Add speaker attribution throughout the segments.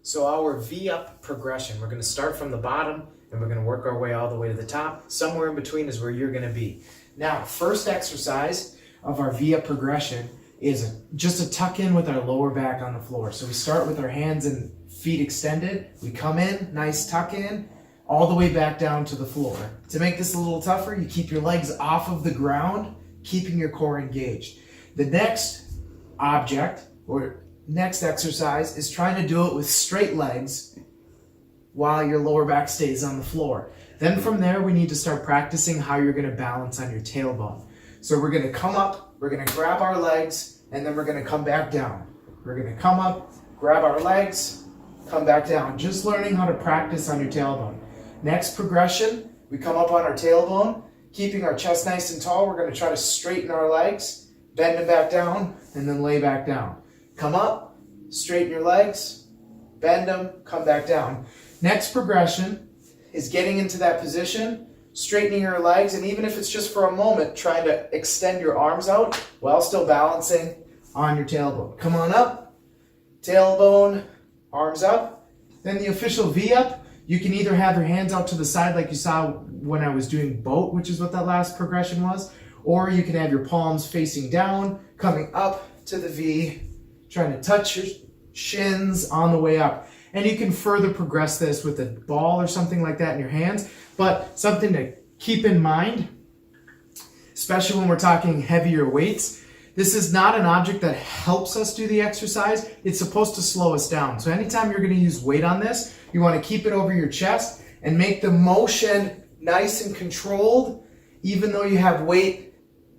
Speaker 1: So our V-up progression, we're going to start from the bottom and we're going to work our way all the way to the top. Somewhere in between is where you're going to be. Now, first exercise of our V-up progression is just a tuck in with our lower back on the floor. So we start with our hands and feet extended. We come in, nice tuck in, all the way back down to the floor. To make this a little tougher, you keep your legs off of the ground, keeping your core engaged. The next object or next exercise is trying to do it with straight legs while your lower back stays on the floor. Then from there, we need to start practicing how you're going to balance on your tailbone. So we're going to come up, we're going to grab our legs, and then we're going to come back down. We're going to come up, grab our legs, come back down. Just learning how to practice on your tailbone. Next progression, we come up on our tailbone, keeping our chest nice and tall. We're going to try to straighten our legs, bend them back down, and then lay back down. Come up, straighten your legs, bend them, come back down. Next progression is getting into that position, straightening your legs, and even if it's just for a moment, trying to extend your arms out while still balancing on your tailbone. Come on up, tailbone, arms up. Then the official V-up, you can either have your hands out to the side like you saw when I was doing boat, which is what that last progression was, or you can have your palms facing down, coming up to the V, trying to touch your shins on the way up. And you can further progress this with a ball or something like that in your hands. But something to keep in mind, especially when we're talking heavier weights, this is not an object that helps us do the exercise. It's supposed to slow us down. So anytime you're going to use weight on this, you want to keep it over your chest and make the motion nice and controlled, even though you have weight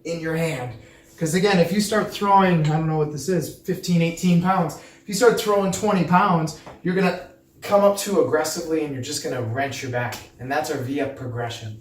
Speaker 1: in your hand. Because again, if you start throwing, I don't know what this is, 15, 18 pounds, if you start throwing 20 pounds, you're going to come up too aggressively and you're just going to wrench your back. And that's our V-up progression.